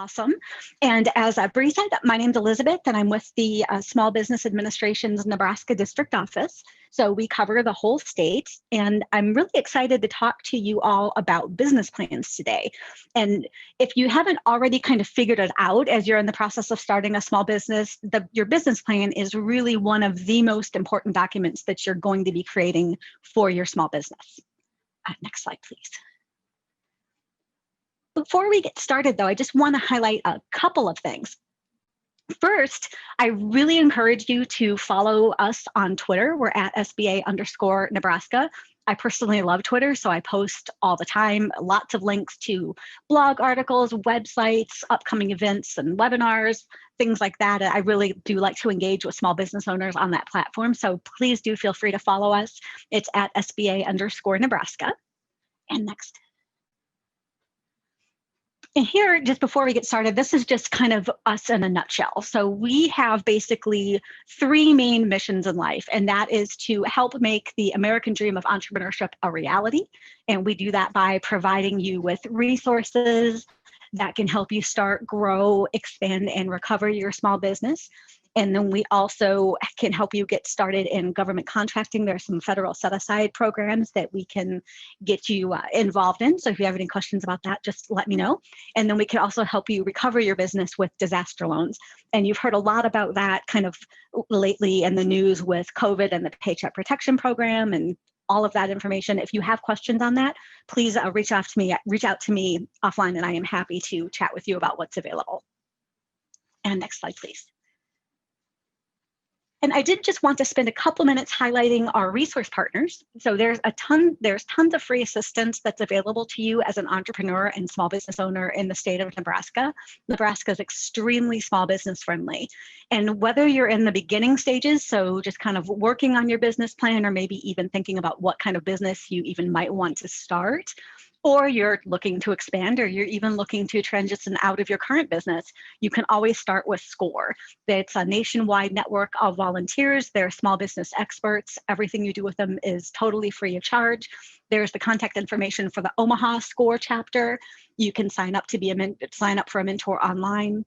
Awesome. And as Bree said, my name's Elizabeth, and I'm with the Small Business Administration's Nebraska District Office. So we cover the whole state, and I'm really excited to talk to you all about business plans today. And if you haven't already kind of figured it out as you're in the process of starting a small business, your business plan is really one of the most important documents that you're going to be creating for your small business. Next slide, please. Before we get started, though, I just want to highlight a couple of things. First, I really encourage you to follow us on Twitter. We're at SBA_Nebraska. I personally love Twitter, so I post all the time, lots of links to blog articles, websites, upcoming events and webinars, things like that. I really do like to engage with small business owners on that platform, so please do feel free to follow us. It's at SBA_Nebraska. And next. And here, just before we get started, this is just kind of us in a nutshell. So we have basically three main missions in life, and that is to help make the American dream of entrepreneurship a reality. And we do that by providing you with resources that can help you start, grow, expand, and recover your small business. And then we also can help you get started in government contracting. There are some federal set-aside programs that we can get you involved in. So if you have any questions about that, just let me know. And then we can also help you recover your business with disaster loans. And you've heard a lot about that kind of lately in the news with COVID and the Paycheck Protection Program and all of that information. If you have questions on that, please reach out to me offline, and I am happy to chat with you about what's available. And next slide, please. And I did just want to spend a couple minutes highlighting our resource partners. So there's tons of free assistance that's available to you as an entrepreneur and small business owner in the state of Nebraska. Nebraska is extremely small business friendly. And whether you're in the beginning stages, so just kind of working on your business plan, or maybe even thinking about what kind of business you even might want to start, or you're looking to expand, or you're even looking to transition out of your current business, you can always start with SCORE. It's a nationwide network of volunteers. They're small business experts. Everything you do with them is totally free of charge. There's the contact information for the Omaha SCORE chapter. You can sign up for a mentor online.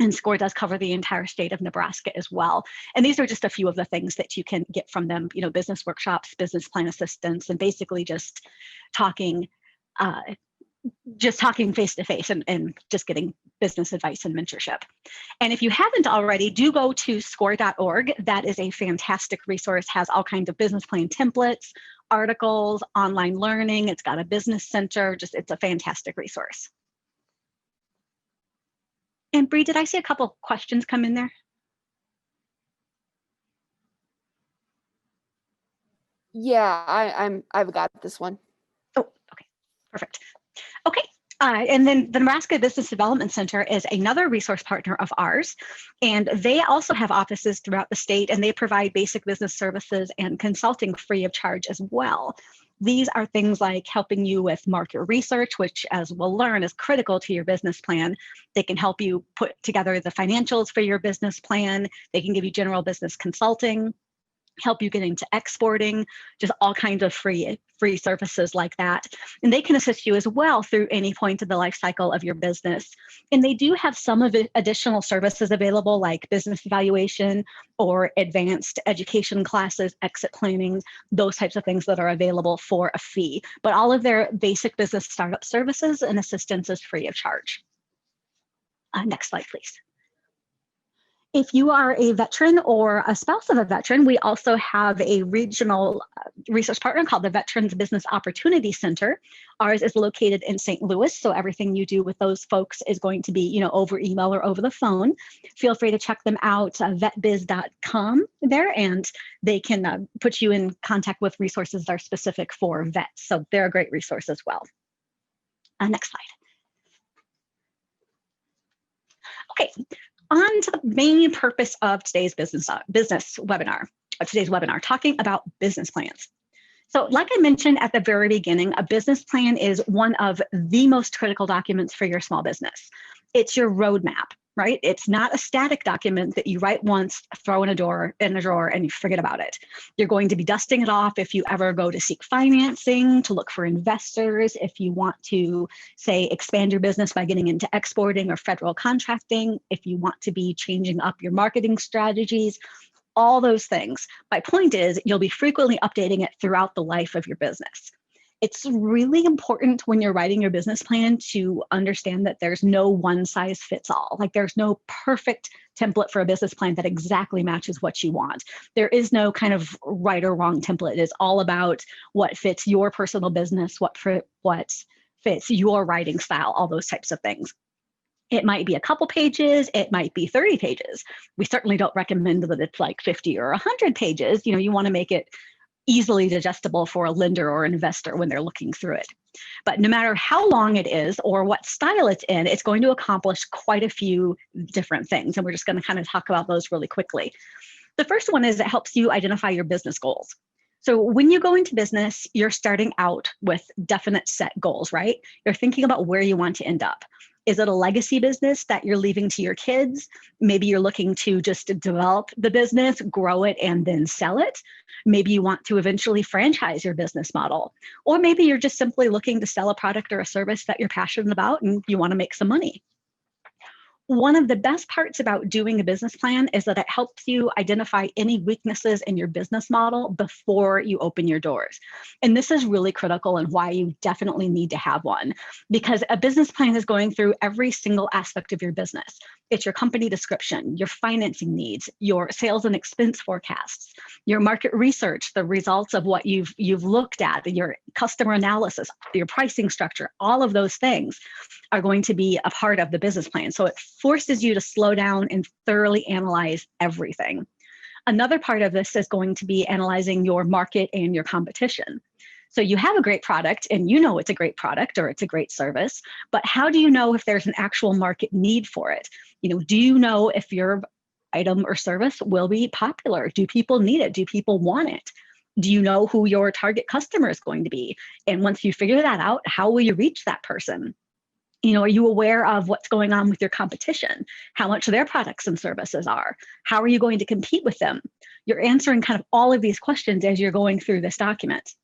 And SCORE does cover the entire state of Nebraska as well. And these are just a few of the things that you can get from them, business workshops, business plan assistance, and basically just talking face to face and just getting business advice and mentorship. And if you haven't already, do go to score.org. That is a fantastic resource, has all kinds of business plan templates, articles, online learning. It's got a business center. It's a fantastic resource. And Bree, did I see a couple questions come in there? Yeah, I've got this one. Oh, okay, perfect. Okay, and then the Nebraska Business Development Center is another resource partner of ours, and they also have offices throughout the state, and they provide basic business services and consulting free of charge as well. These are things like helping you with market research, which, as we'll learn, is critical to your business plan. They can help you put together the financials for your business plan. They can give you general business consulting, help you get into exporting, just all kinds of free services like that. And they can assist you as well through any point of the life cycle of your business. And they do have some of the additional services available, like business evaluation or advanced education classes, exit planning, those types of things that are available for a fee. But all of their basic business startup services and assistance is free of charge. Next slide, please. If you are a veteran or a spouse of a veteran, we also have a regional resource partner called the Veterans Business Opportunity Center. Ours is located in St. Louis, so everything you do with those folks is going to be, over email or over the phone. Feel free to check them out, vetbiz.com there, and they can put you in contact with resources that are specific for vets. So they're a great resource as well. Next slide. Okay. On to the main purpose of today's webinar, talking about business plans. So like I mentioned at the very beginning, a business plan is one of the most critical documents for your small business. It's your roadmap. right? It's not a static document that you write once, throw in a drawer, and you forget about it. You're going to be dusting it off if you ever go to seek financing, to look for investors, if you want to, say, expand your business by getting into exporting or federal contracting, if you want to be changing up your marketing strategies, all those things. My point is, you'll be frequently updating it throughout the life of your business. It's really important when you're writing your business plan to understand that there's no one size fits all. Like, there's no perfect template for a business plan that exactly matches what you want. There is no kind of right or wrong template. It is all about what fits your personal business, what fits your writing style, all those types of things. It might be a couple pages, it might be 30 pages. We certainly don't recommend that it's like 50 or 100 pages. You want to make it easily digestible for a lender or investor when they're looking through it. But no matter how long it is or what style it's in, it's going to accomplish quite a few different things. And we're just going to kind of talk about those really quickly. The first one is it helps you identify your business goals. So when you go into business, you're starting out with definite set goals, right? You're thinking about where you want to end up. Is it a legacy business that you're leaving to your kids? Maybe you're looking to just develop the business, grow it, and then sell it. Maybe you want to eventually franchise your business model. Or maybe you're just simply looking to sell a product or a service that you're passionate about and you want to make some money. One of the best parts about doing a business plan is that it helps you identify any weaknesses in your business model before you open your doors. And this is really critical and why you definitely need to have one, because a business plan is going through every single aspect of your business. It's your company description, your financing needs, your sales and expense forecasts, your market research, the results of what you've looked at, your customer analysis, your pricing structure, all of those things are going to be a part of the business plan. So it forces you to slow down and thoroughly analyze everything. Another part of this is going to be analyzing your market and your competition. So you have a great product and you know it's a great product or it's a great service, but how do you know if there's an actual market need for it? Do you know if your item or service will be popular? Do people need it? Do people want it? Do you know who your target customer is going to be? And once you figure that out, how will you reach that person? Are you aware of what's going on with your competition? How much their products and services are? How are you going to compete with them? You're answering kind of all of these questions as you're going through this document.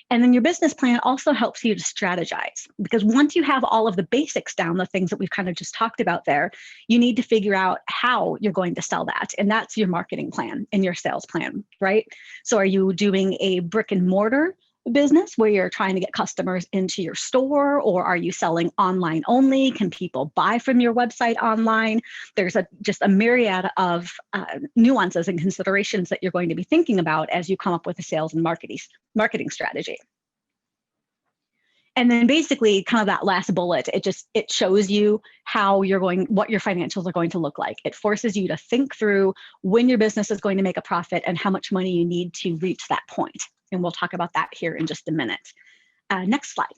And then your business plan also helps you to strategize, because once you have all of the basics down, the things that we've kind of just talked about there, you need to figure out how you're going to sell that. And that's your marketing plan and your sales plan, right? So are you doing a brick and mortar business where you're trying to get customers into your store, or are you selling online only? Can people buy from your website online? There's just a myriad of nuances and considerations that you're going to be thinking about as you come up with a sales and marketing strategy. And then basically kind of that last bullet, it shows you what your financials are going to look like. It forces you to think through when your business is going to make a profit and how much money you need to reach that point. And we'll talk about that here in just a minute. Next slide.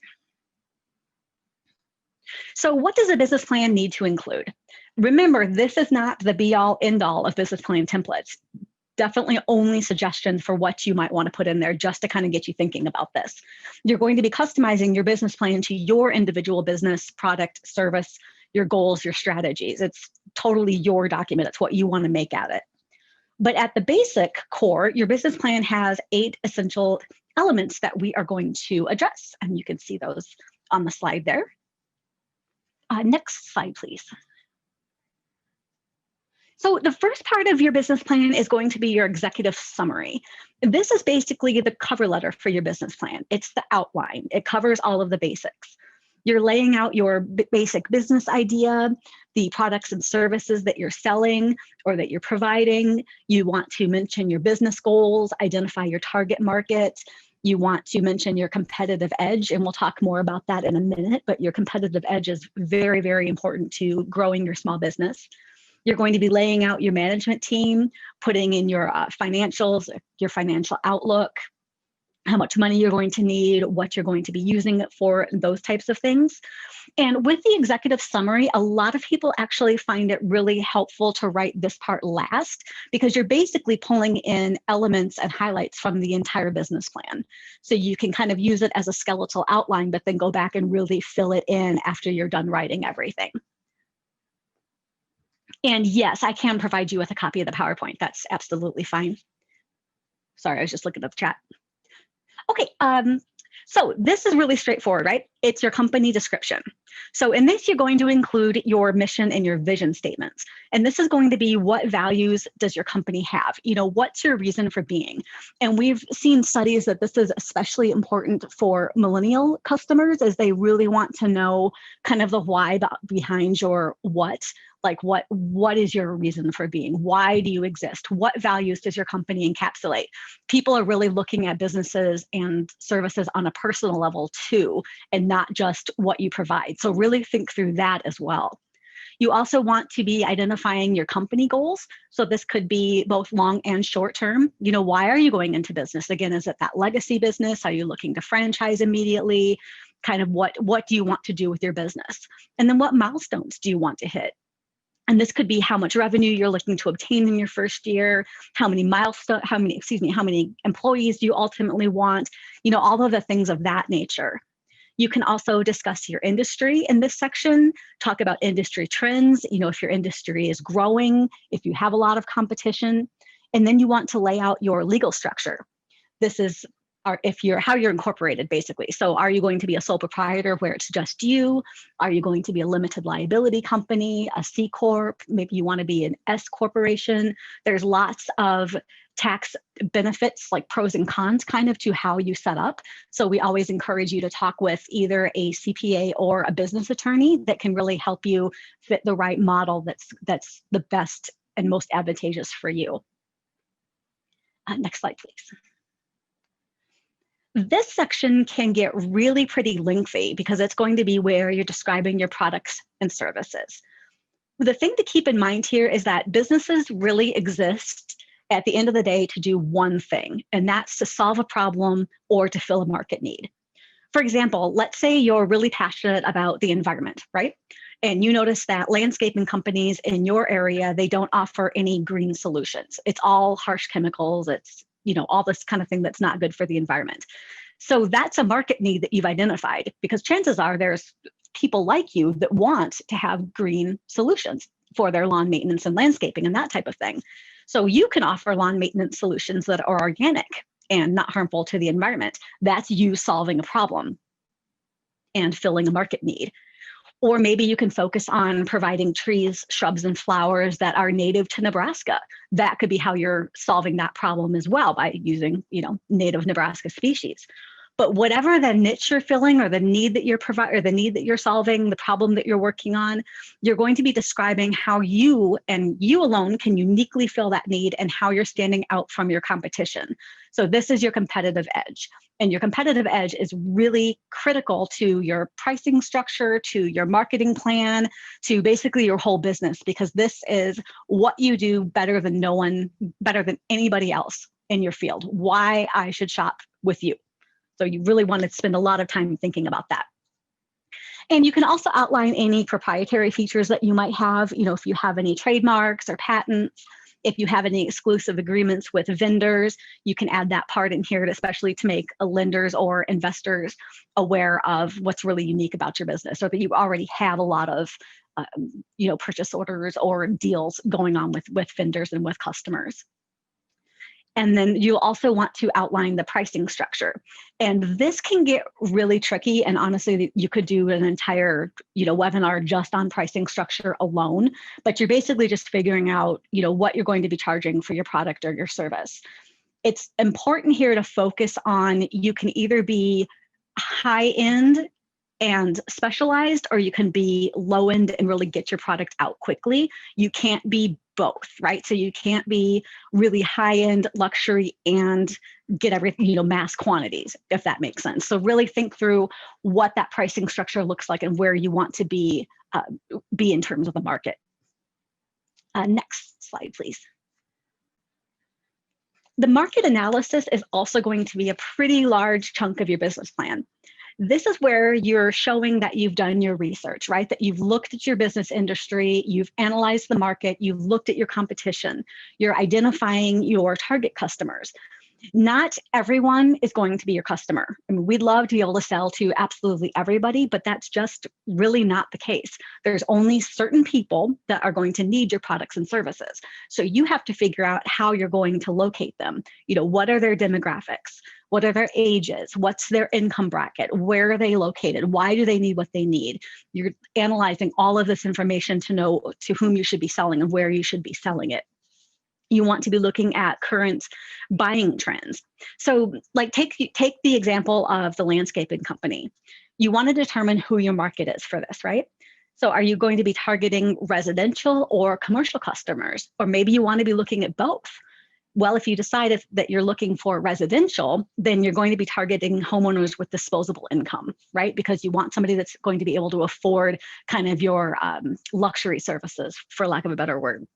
So what does a business plan need to include? Remember, this is not the be-all, end-all of business plan templates. Definitely only suggestions for what you might want to put in there just to kind of get you thinking about this. You're going to be customizing your business plan to your individual business, product, service, your goals, your strategies. It's totally your document. It's what you want to make at it. But at the basic core, your business plan has 8 essential elements that we are going to address. And you can see those on the slide there. Next slide, please. So the first part of your business plan is going to be your executive summary. This is basically the cover letter for your business plan. It's the outline. It covers all of the basics. You're laying out your basic business idea, the products and services that you're selling or that you're providing. You want to mention your business goals, identify your target market. You want to mention your competitive edge, and we'll talk more about that in a minute, but your competitive edge is very, very important to growing your small business. You're going to be laying out your management team, putting in your financials, your financial outlook, how much money you're going to need, what you're going to be using it for, those types of things. And with the executive summary, a lot of people actually find it really helpful to write this part last, because you're basically pulling in elements and highlights from the entire business plan. So you can kind of use it as a skeletal outline, but then go back and really fill it in after you're done writing everything. And yes, I can provide you with a copy of the PowerPoint. That's absolutely fine. Sorry, I was just looking at the chat. Okay, so this is really straightforward, right? It's your company description. So in this, you're going to include your mission and your vision statements. And this is going to be, what values does your company have? You know, what's your reason for being? And we've seen studies that this is especially important for millennial customers, as they really want to know kind of the why behind your what. Like what is your reason for being? Why do you exist? What values does your company encapsulate? People are really looking at businesses and services on a personal level too, and not just what you provide. So really think through that as well. You also want to be identifying your company goals. So this could be both long and short term. You know, why are you going into business? Again, is it that legacy business? Are you looking to franchise immediately? Kind of what do you want to do with your business? And then what milestones do you want to hit? And this could be how much revenue you're looking to obtain in your first year, how many employees do you ultimately want, you know, all of the things of that nature. You can also discuss your industry in this section, talk about industry trends, you know, if your industry is growing, if you have a lot of competition, and then you want to lay out your legal structure. This is how you're incorporated, basically. So are you going to be a sole proprietor where it's just you? Are you going to be a limited liability company, a C Corp? Maybe you want to be an S corporation. There's lots of tax benefits, like pros and cons kind of to how you set up. So we always encourage you to talk with either a CPA or a business attorney that can really help you fit the right model that's the best and most advantageous for you. Next slide, please. This section can get really pretty lengthy because it's going to be where you're describing your products and services. The thing to keep in mind here is that businesses really exist at the end of the day to do one thing, and that's to solve a problem or to fill a market need. For example, let's say you're really passionate about the environment, right? And you notice that landscaping companies in your area, they don't offer any green solutions. It's all harsh chemicals. It's, you know, all this kind of thing that's not good for the environment. So that's a market need that you've identified, because chances are there's people like you that want to have green solutions for their lawn maintenance and landscaping and that type of thing. So you can offer lawn maintenance solutions that are organic and not harmful to the environment. That's you solving a problem and filling a market need. Or maybe you can focus on providing trees, shrubs, and flowers that are native to Nebraska. That could be how you're solving that problem as well, by using, you know, native Nebraska species. But whatever the niche you're filling, or the need that you're providing, or the need that you're solving, the problem that you're working on, you're going to be describing how you and you alone can uniquely fill that need and how you're standing out from your competition. So this is your competitive edge. And your competitive edge is really critical to your pricing structure, to your marketing plan, to basically your whole business, because this is what you do better than anybody else in your field. Why I should shop with you. So you really want to spend a lot of time thinking about that. And you can also outline any proprietary features that you might have, you know, if you have any trademarks or patents, if you have any exclusive agreements with vendors, you can add that part in here, especially to make lenders or investors aware of what's really unique about your business, or that you already have a lot of you know, purchase orders or deals going on with vendors and with customers. And then you'll also want to outline the pricing structure. And this can get really tricky. And honestly, you could do an entire, you know, webinar just on pricing structure alone, but you're basically just figuring out, you know, what you're going to be charging for your product or your service. It's important here to focus on, you can either be high end and specialized, or you can be low end and really get your product out quickly. You can't be both, right? So you can't be really high end luxury and get everything, you know, mass quantities, if that makes sense. So really think through what that pricing structure looks like and where you want to be in terms of the market. Next slide, please. The market analysis is also going to be a pretty large chunk of your business plan. This is where you're showing that you've done your research, right? That you've looked at your business industry, you've analyzed the market, you've looked at your competition, you're identifying your target customers. Not everyone is going to be your customer. I mean, we'd love to be able to sell to absolutely everybody, but that's just really not the case. There's only certain people that are going to need your products and services. So you have to figure out how you're going to locate them. What are their demographics? What are their ages? What's their income bracket? Where are they located? Why do they need what they need? You're analyzing all of this information to know to whom you should be selling and where you should be selling it. You want to be looking at current buying trends. So like take the example of the landscaping company. You want to determine who your market is for this, right? So are you going to be targeting residential or commercial customers? Or maybe you want to be looking at both. Well, if you decide that you're looking for residential, then you're going to be targeting homeowners with disposable income, right? Because you want somebody that's going to be able to afford kind of your luxury services, for lack of a better word.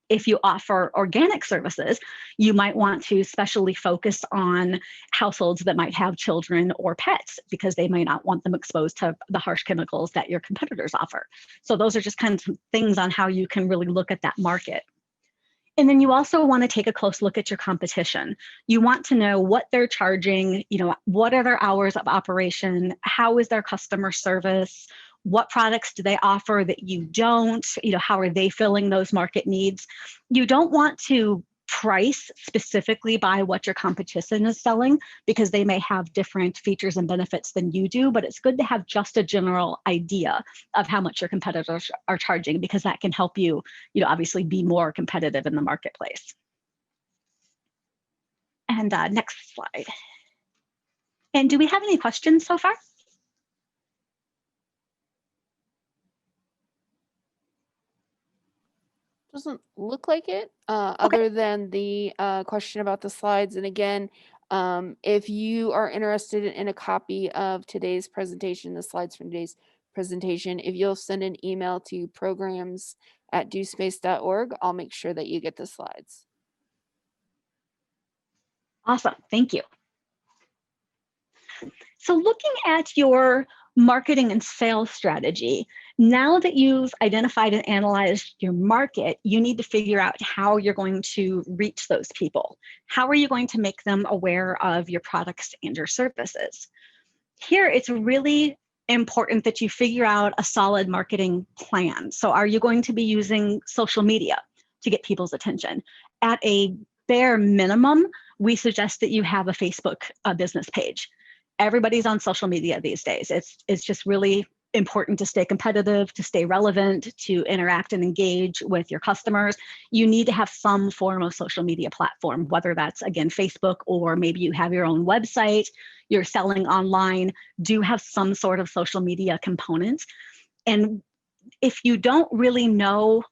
If you offer organic services, you might want to specially focus on households that might have children or pets because they may not want them exposed to the harsh chemicals that your competitors offer. So those are just kind of things on how you can really look at that market. And then you also want to take a close look at your competition. You want to know what they're charging, what are their hours of operation, how is their customer service, what products do they offer that you don't, how are they filling those market needs? You don't want to price specifically by what your competition is selling because they may have different features and benefits than you do, but it's good to have just a general idea of how much your competitors are charging because that can help you, obviously be more competitive in the marketplace. And next slide. And do we have any questions so far? Doesn't look like it, other than the question about the slides. And again, if you are interested in a copy of today's presentation, the slides from today's presentation, if you'll send an email to programs@dospace.org, I'll make sure that you get the slides. Awesome, thank you. So looking at your marketing and sales strategy, now that you've identified and analyzed your market, you need to figure out how you're going to reach those people. How are you going to make them aware of your products and your services? Here, it's really important that you figure out a solid marketing plan. So are you going to be using social media to get people's attention? At a bare minimum, we suggest that you have a Facebook business page. Everybody's on social media these days. It's just really important to stay competitive, to stay relevant, to interact and engage with your customers. You need to have some form of social media platform, whether that's, again, Facebook, or maybe you have your own website, you're selling online, do have some sort of social media component. And if you don't really know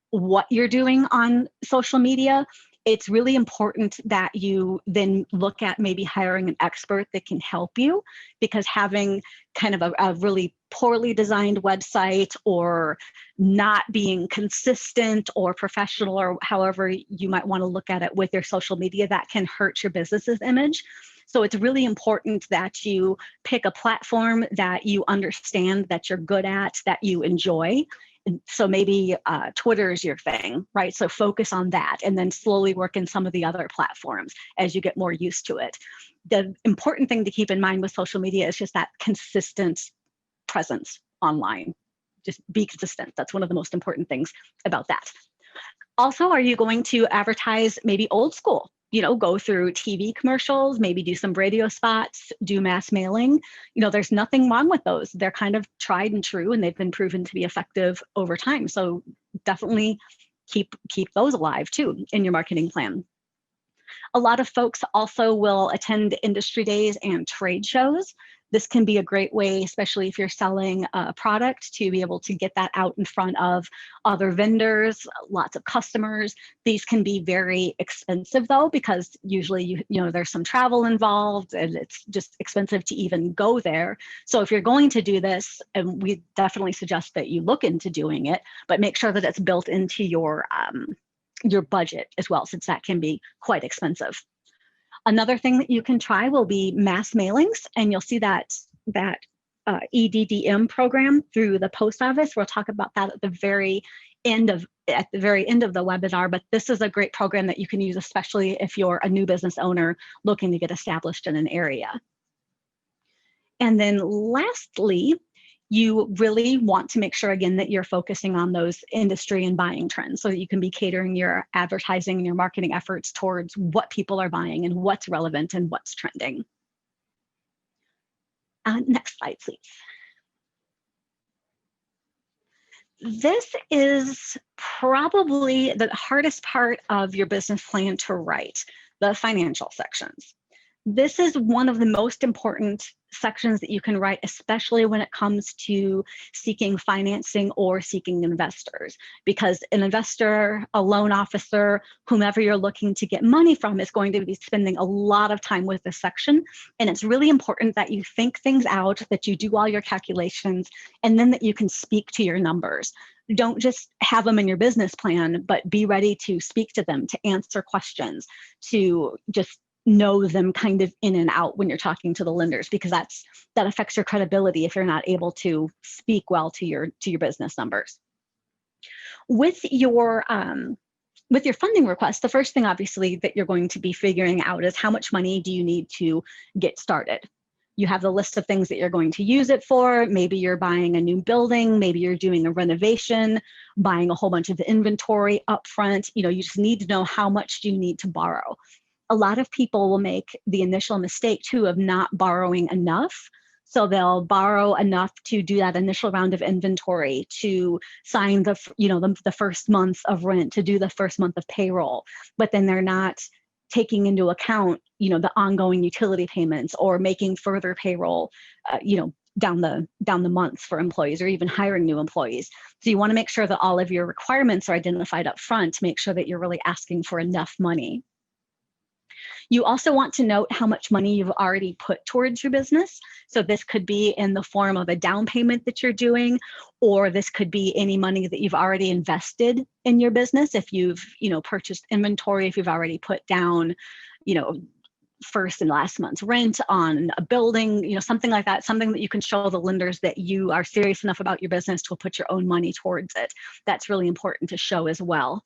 what you're doing on social media, it's really important that you then look at maybe hiring an expert that can help you, because having kind of a really poorly designed website or not being consistent or professional, or however you might want to look at it with your social media, that can hurt your business's image. So it's really important that you pick a platform that you understand, that you're good at, that you enjoy. So maybe Twitter is your thing, right? So focus on that and then slowly work in some of the other platforms as you get more used to it. The important thing to keep in mind with social media is just that consistent presence online. Just be consistent. That's one of the most important things about that. Also, are you going to advertise maybe old school? Go through TV commercials, maybe do some radio spots, do mass mailing. There's nothing wrong with those. They're kind of tried and true, and they've been proven to be effective over time. So definitely keep those alive too in your marketing plan. A lot of folks also will attend industry days and trade shows. This can be a great way, especially if you're selling a product, to be able to get that out in front of other vendors, lots of customers. These can be very expensive though, because usually there's some travel involved and it's just expensive to even go there. So if you're going to do this, and we definitely suggest that you look into doing it, but make sure that it's built into your budget as well, since that can be quite expensive. Another thing that you can try will be mass mailings, and you'll see that EDDM program through the post office. We'll talk about that at the very end of the webinar, but this is a great program that you can use, especially if you're a new business owner looking to get established in an area. And then lastly, you really want to make sure, again, that you're focusing on those industry and buying trends so that you can be catering your advertising and your marketing efforts towards what people are buying and what's relevant and what's trending. Next slide, please. This is probably the hardest part of your business plan to write, the financial sections. This is one of the most important sections that you can write, especially when it comes to seeking financing or seeking investors, because an investor, a loan officer, whomever you're looking to get money from is going to be spending a lot of time with this section. And it's really important that you think things out, that you do all your calculations, and then that you can speak to your numbers. Don't just have them in your business plan, but be ready to speak to them, to answer questions, to just know them kind of in and out when you're talking to the lenders, because that affects your credibility if you're not able to speak well to your business numbers. With your funding request, the first thing obviously that you're going to be figuring out is how much money do you need to get started. You have the list of things that you're going to use it for. Maybe you're buying a new building, maybe you're doing a renovation, buying a whole bunch of inventory up front. You just need to know how much do you need to borrow. A lot of people will make the initial mistake too of not borrowing enough. So they'll borrow enough to do that initial round of inventory, to sign the first month of rent, to do the first month of payroll, but then they're not taking into account, the ongoing utility payments or making further payroll, down the months for employees or even hiring new employees. So you want to make sure that all of your requirements are identified up front to make sure that you're really asking for enough money. You also want to note how much money you've already put towards your business. So this could be in the form of a down payment that you're doing, or this could be any money that you've already invested in your business. If you've, purchased inventory, if you've already put down, first and last month's rent on a building, something like that, something that you can show the lenders that you are serious enough about your business to put your own money towards it. That's really important to show as well.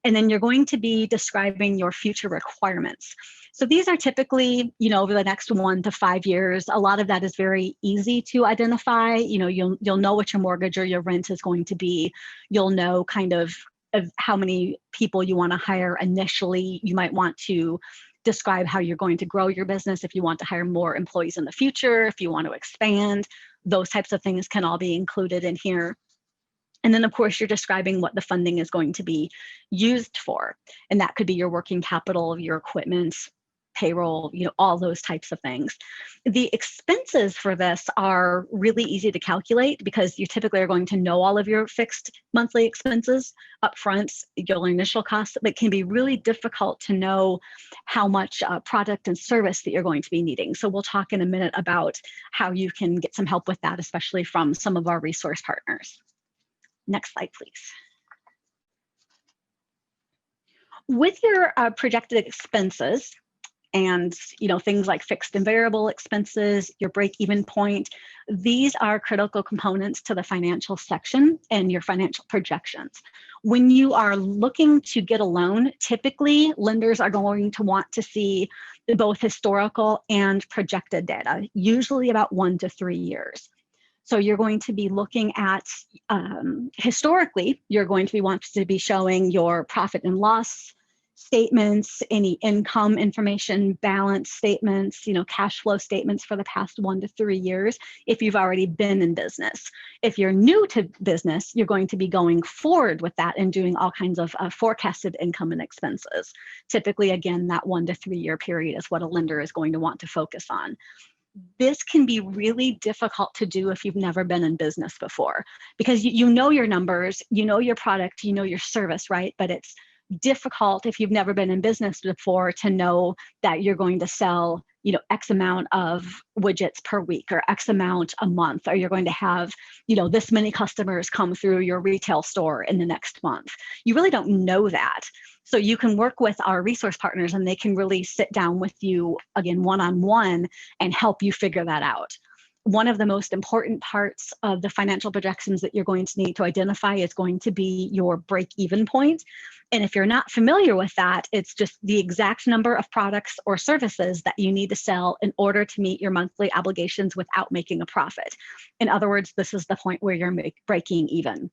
And then you're going to be describing your future requirements. So these are typically, over the next 1 to 5 years. A lot of that is very easy to identify. You'll know what your mortgage or your rent is going to be. You'll know kind of how many people you want to hire initially. You might want to describe how you're going to grow your business, if you want to hire more employees in the future, if you want to expand. Those types of things can all be included in here. And then, of course, you're describing what the funding is going to be used for. And that could be your working capital, your equipment, payroll, all those types of things. The expenses for this are really easy to calculate because you typically are going to know all of your fixed monthly expenses up front, your initial costs, but it can be really difficult to know how much product and service that you're going to be needing. So we'll talk in a minute about how you can get some help with that, especially from some of our resource partners. Next slide, please. With your projected expenses and things like fixed and variable expenses, your break-even point, these are critical components to the financial section and your financial projections. When you are looking to get a loan, typically lenders are going to want to see both historical and projected data, usually about 1 to 3 years. So you're going to be looking at, historically, you're going to be wanting to be showing your profit and loss statements, any income information, balance statements, cash flow statements for the past 1 to 3 years, if you've already been in business. If you're new to business, you're going to be going forward with that and doing all kinds of forecasted income and expenses. Typically, again, that 1 to 3 year period is what a lender is going to want to focus on. This can be really difficult to do if you've never been in business before, because you know your numbers, you know your product, you know your service, right? But it's difficult if you've never been in business before to know that you're going to sell, X amount of widgets per week or X amount a month, or you're going to have, this many customers come through your retail store in the next month. You really don't know that. So you can work with our resource partners and they can really sit down with you, again, one-on-one and help you figure that out. one of the most important parts of the financial projections that you're going to need to identify is going to be your break-even point. And if you're not familiar with that, it's just the exact number of products or services that you need to sell in order to meet your monthly obligations without making a profit. In other words, this is the point where you're breaking even.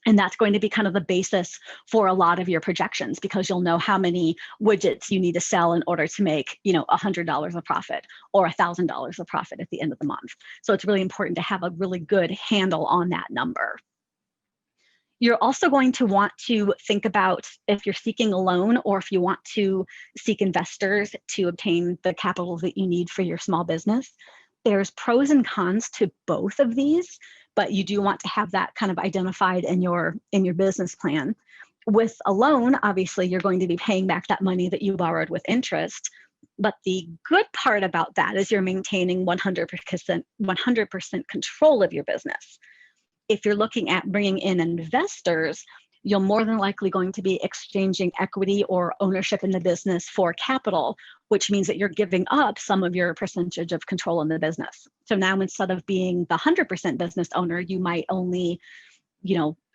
And that's going to be kind of the basis for a lot of your projections, because you'll know how many widgets you need to sell in order to make, $100 of profit or $1,000 of profit at the end of the month. So it's really important to have a really good handle on that number. You're also going to want to think about if you're seeking a loan or if you want to seek investors to obtain the capital that you need for your small business. There's pros and cons to both of these, but you do want to have that kind of identified in your business plan. With a loan, obviously, you're going to be paying back that money that you borrowed with interest. But the good part about that is you're maintaining 100% control of your business. If you're looking at bringing in investors, you're more than likely going to be exchanging equity or ownership in the business for capital, which means that you're giving up some of your percentage of control in the business. So now instead of being the 100% business owner, you might only,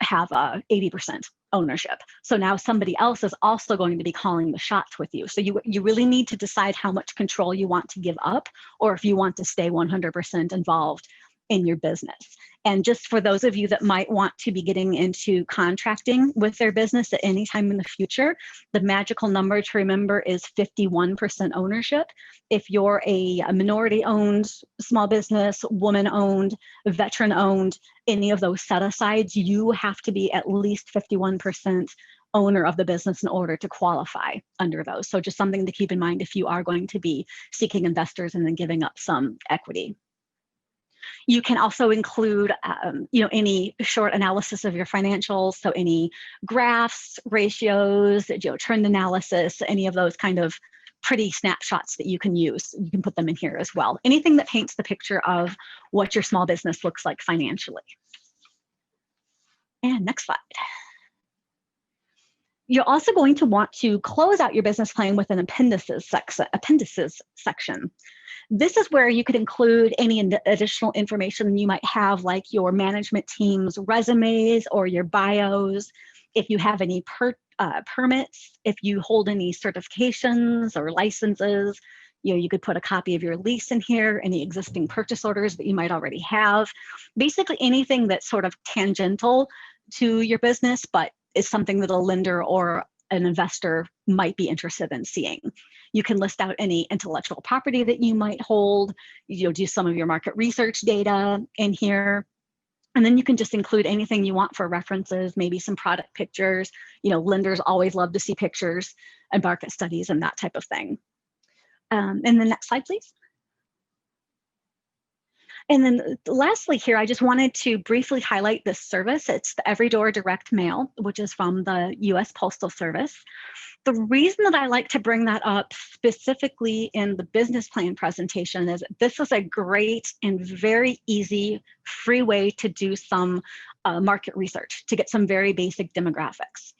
have a 80% ownership. So now somebody else is also going to be calling the shots with you. So you really need to decide how much control you want to give up, or if you want to stay 100% involved in your business. And just for those of you that might want to be getting into contracting with their business at any time in the future, the magical number to remember is 51% ownership. If you're a minority-owned small business, woman-owned, veteran-owned, any of those set-asides, you have to be at least 51% owner of the business in order to qualify under those. So just something to keep in mind if you are going to be seeking investors and then giving up some equity. You can also include, any short analysis of your financials. So any graphs, ratios, trend analysis, any of those kind of pretty snapshots that you can use. You can put them in here as well. Anything that paints the picture of what your small business looks like financially. And next slide. You're also going to want to close out your business plan with an appendices section. This is where you could include any additional information you might have, like your management team's resumes or your bios, if you have any permits, if you hold any certifications or licenses. You could put a copy of your lease in here, any existing purchase orders that you might already have. Basically anything that's sort of tangential to your business, but is something that a lender or an investor might be interested in seeing. You can list out any intellectual property that you might hold, do some of your market research data in here. And then you can just include anything you want for references, maybe some product pictures. Lenders always love to see pictures and market studies and that type of thing. And the next slide, please. And then lastly here, I just wanted to briefly highlight this service. It's the Everydoor Direct Mail, which is from the U.S. Postal Service. The reason that I like to bring that up specifically in the business plan presentation is this is a great and very easy, free way to do some market research, to get some very basic demographics.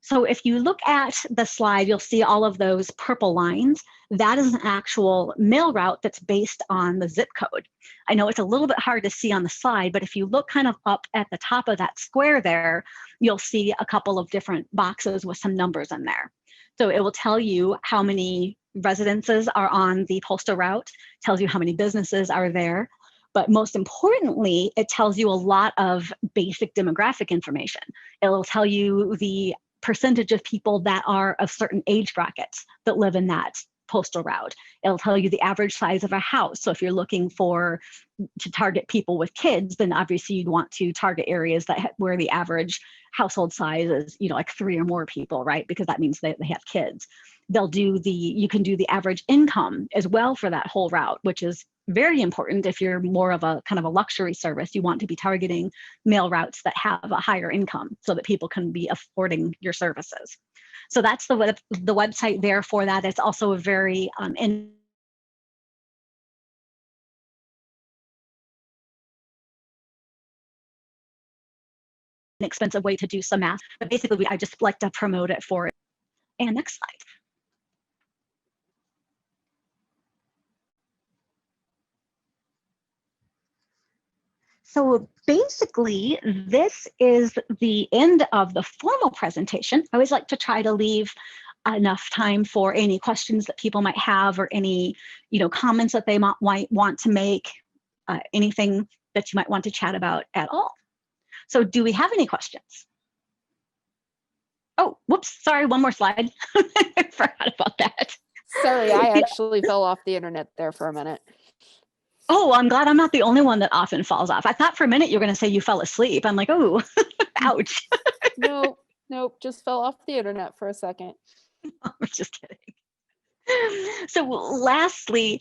So if you look at the slide, you'll see all of those purple lines. That is an actual mail route that's based on the zip code. I know it's a little bit hard to see on the slide, but if you look kind of up at the top of that square there, you'll see a couple of different boxes with some numbers in there. So it will tell you how many residences are on the postal route, tells you how many businesses are there. But most importantly, it tells you a lot of basic demographic information. It'll tell you the percentage of people that are of certain age brackets that live in that postal route. It'll tell you the average size of a house. So if you're looking to target people with kids, then obviously you'd want to target areas where the average household size is, like 3 or more people, right? Because that means they have kids. You can do the average income as well for that whole route, which is very important. If you're more of a kind of a luxury service, you want to be targeting mail routes that have a higher income so that people can be affording your services. So that's the website there for that. It's also a very inexpensive way to do some math, but basically I just like to promote it for it. And next slide. So basically, this is the end of the formal presentation. I always like to try to leave enough time for any questions that people might have or any, comments that they might want to make, anything that you might want to chat about at all. So do we have any questions? Oh, whoops, sorry, one more slide. I forgot about that. Sorry, I actually fell off the internet there for a minute. Oh, I'm glad I'm not the only one that often falls off. I thought for a minute you were going to say you fell asleep. I'm like, oh, ouch. Nope, just fell off the internet for a second. I'm just kidding. So lastly,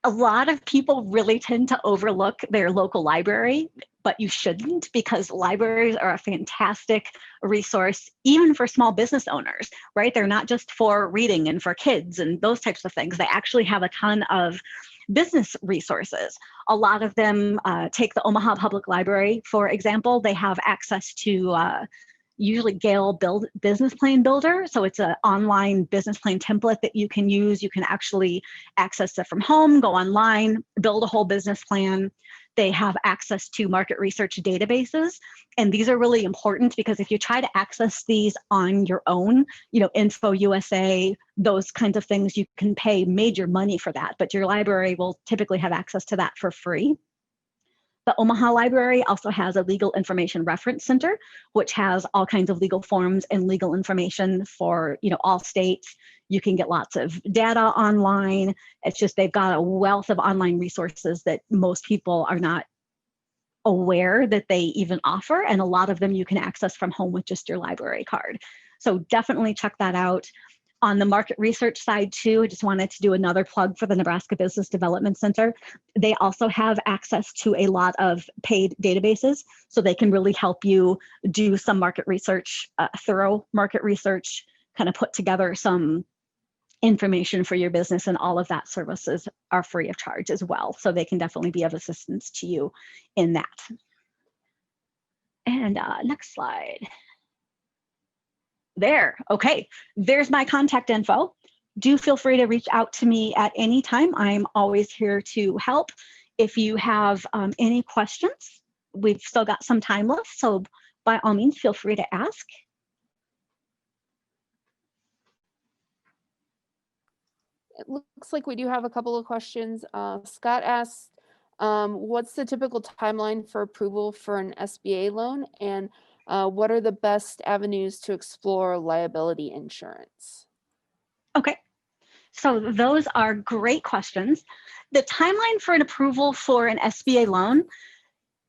a lot of people really tend to overlook their local library, but you shouldn't, because libraries are a fantastic resource, even for small business owners, right? They're not just for reading and for kids and those types of things. They actually have a ton of business resources. A lot of them, take the Omaha Public Library, for example. They have access to usually Gale Business Plan Builder. So it's an online business plan template that you can use. You can actually access it from home, go online, build a whole business plan. They have access to market research databases. And these are really important because if you try to access these on your own, Info USA, those kinds of things, you can pay major money for that, but your library will typically have access to that for free. The Omaha Library also has a Legal Information Reference Center, which has all kinds of legal forms and legal information for all states. You can get lots of data online. It's just they've got a wealth of online resources that most people are not aware that they even offer, and a lot of them you can access from home with just your library card. So definitely check that out. On the market research side too, I just wanted to do another plug for the Nebraska Business Development Center. They also have access to a lot of paid databases, so they can really help you do some market research, thorough market research, kind of put together some information for your business, and all of that services are free of charge as well. So they can definitely be of assistance to you in that. And next slide. There, okay, there's my contact info. Do feel free to reach out to me at any time. I'm always here to help. If you have any questions, we've still got some time left, so by all means, feel free to ask. It looks like we do have a couple of questions. Scott asked, what's the typical timeline for approval for an SBA loan? And what are the best avenues to explore liability insurance? Okay, so those are great questions. The timeline for an approval for an SBA loan,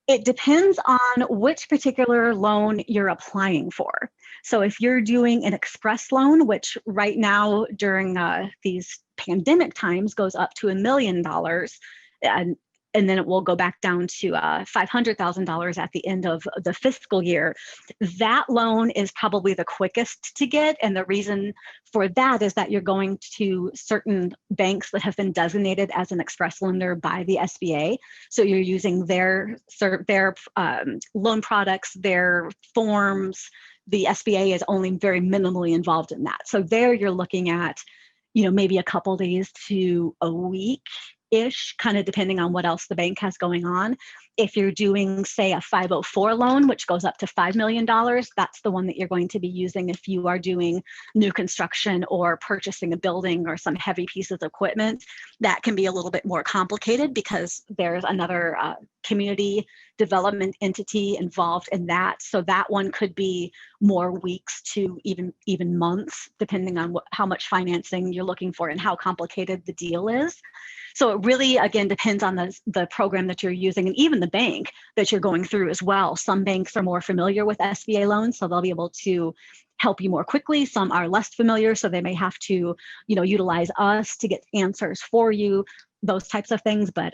it depends on which particular loan you're applying for. So if you're doing an express loan, which right now during these pandemic times goes up to $1 million, and then it will go back down to $500,000 at the end of the fiscal year. That loan is probably the quickest to get. And the reason for that is that you're going to certain banks that have been designated as an express lender by the SBA. So you're using their loan products, their forms. The SBA is only very minimally involved in that. So there you're looking at, maybe a couple days to a week-ish, kind of depending on what else the bank has going on. If you're doing, say, a 504 loan, which goes up to $5 million, that's the one that you're going to be using if you are doing new construction or purchasing a building or some heavy pieces of equipment. That can be a little bit more complicated because there's another community development entity involved in that. So that one could be more weeks to even months, depending on how much financing you're looking for and how complicated the deal is. So it really, again, depends on the program that you're using and even the bank that you're going through as well. Some banks are more familiar with SBA loans, so they'll be able to help you more quickly. Some are less familiar, so they may have to, utilize us to get answers for you, those types of things. But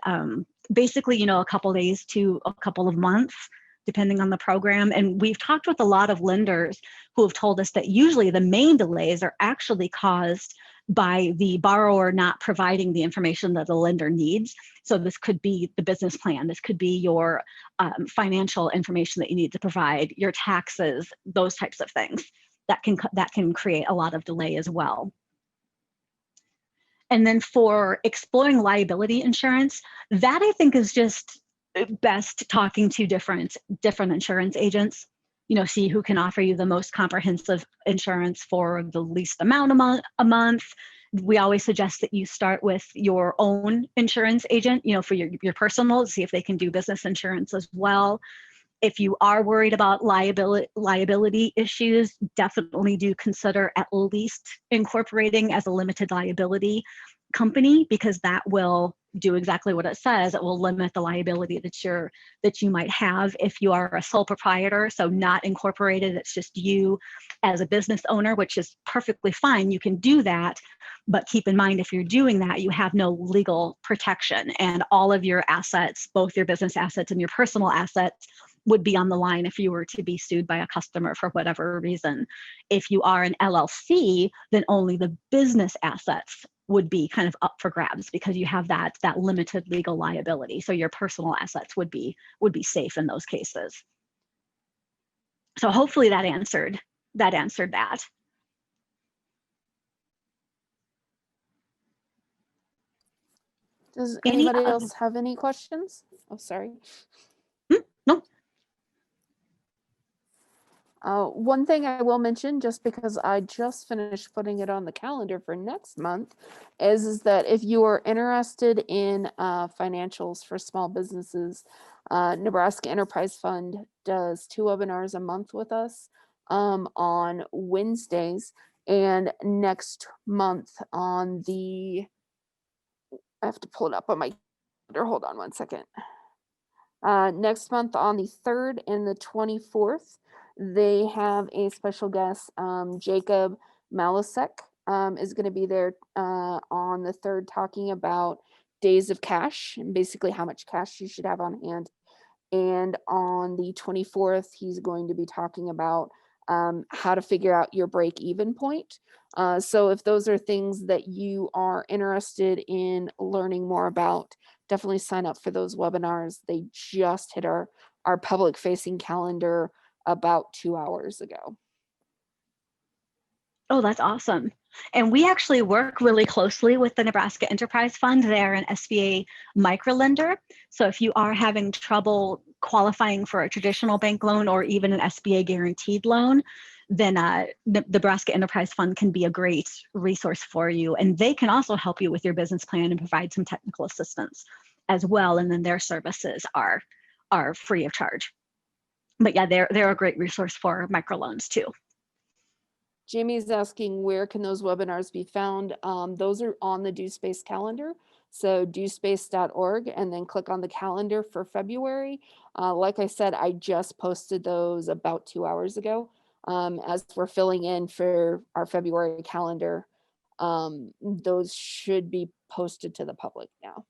basically, a couple days to a couple of months, depending on the program. And we've talked with a lot of lenders who have told us that usually the main delays are actually caused by the borrower not providing the information that the lender needs. So this could be the business plan, this could be your financial information that you need to provide, your taxes, those types of things. That can create a lot of delay as well. And then for exploring liability insurance, that I think is just best talking to different insurance agents, see who can offer you the most comprehensive insurance for the least amount a month. We always suggest that you start with your own insurance agent, for your personal, see if they can do business insurance as well. If you are worried about liability issues, definitely do consider at least incorporating as a limited liability company, because that will do exactly what it says. It will limit the liability that you might have if you are a sole proprietor, so not incorporated. It's just you as a business owner, which is perfectly fine. You can do that, but keep in mind, if you're doing that, you have no legal protection, and all of your assets, both your business assets and your personal assets, would be on the line if you were to be sued by a customer for whatever reason. If you are an LLC, then only the business assets would be kind of up for grabs, because you have that limited legal liability. So your personal assets would be safe in those cases. So hopefully that answered that. Does anybody else have any questions? Oh, sorry. No. One thing I will mention, just because I just finished putting it on the calendar for next month, is that if you are interested in financials for small businesses, Nebraska Enterprise Fund does 2 webinars a month with us on Wednesdays. And next month on the, I have to pull it up on my calendar. Hold on one second. Next month on the 3rd and the 24th, they have a special guest, Jacob Malasek is going to be there on the 3rd, talking about days of cash and basically how much cash you should have on hand. And on the 24th, he's going to be talking about how to figure out your break-even point. So if those are things that you are interested in learning more about, definitely sign up for those webinars. They just hit our public-facing calendar about 2 hours ago. Oh, that's awesome. And we actually work really closely with the Nebraska Enterprise Fund. They're an SBA microlender. So if you are having trouble qualifying for a traditional bank loan or even an SBA guaranteed loan, then the Nebraska Enterprise Fund can be a great resource for you. And they can also help you with your business plan and provide some technical assistance as well. And then their services are free of charge. But yeah, they're a great resource for microloans too. Jamie's asking, where can those webinars be found? Those are on the DoSpace calendar. So dospace.org, and then click on the calendar for February. Like I said, I just posted those about 2 hours ago. As we're filling in for our February calendar, those should be posted to the public now.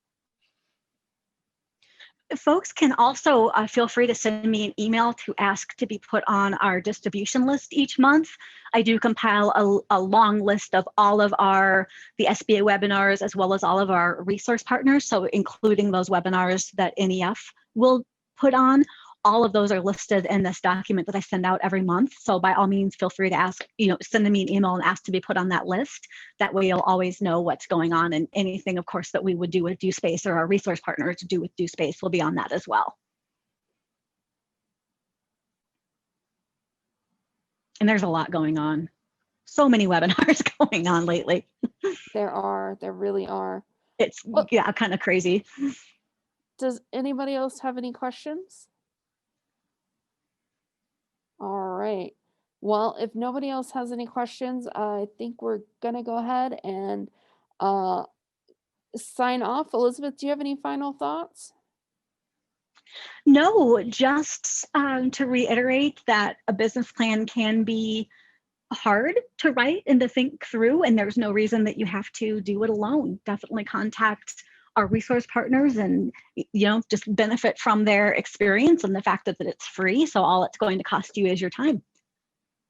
Folks can also feel free to send me an email to ask to be put on our distribution list each month. I do compile a long list of all of the SBA webinars, as well as all of our resource partners. So including those webinars that NEF will put on. All of those are listed in this document that I send out every month. So by all means, feel free to ask, send me an email and ask to be put on that list. That way you'll always know what's going on, and anything, of course, that we would do with DoSpace or our resource partners do with DoSpace will be on that as well. And there's a lot going on. So many webinars going on lately. There really are. It's kind of crazy. Does anybody else have any questions? All right. Well, if nobody else has any questions, I think we're going to go ahead and sign off. Elizabeth, do you have any final thoughts? No, just to reiterate that a business plan can be hard to write and to think through, and there's no reason that you have to do it alone. Definitely contact our resource partners and just benefit from their experience and the fact that it's free. So all it's going to cost you is your time.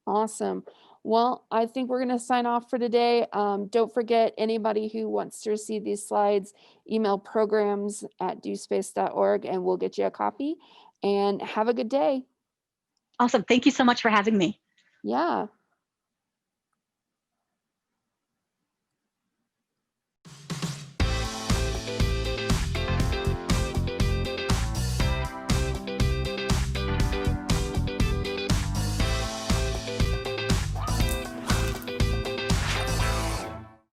Awesome. Well, I think we're going to sign off for today. Don't forget, anybody who wants to receive these slides, email programs@dospace.org and we'll get you a copy. And have a good day. Awesome. Thank you so much for having me. Yeah.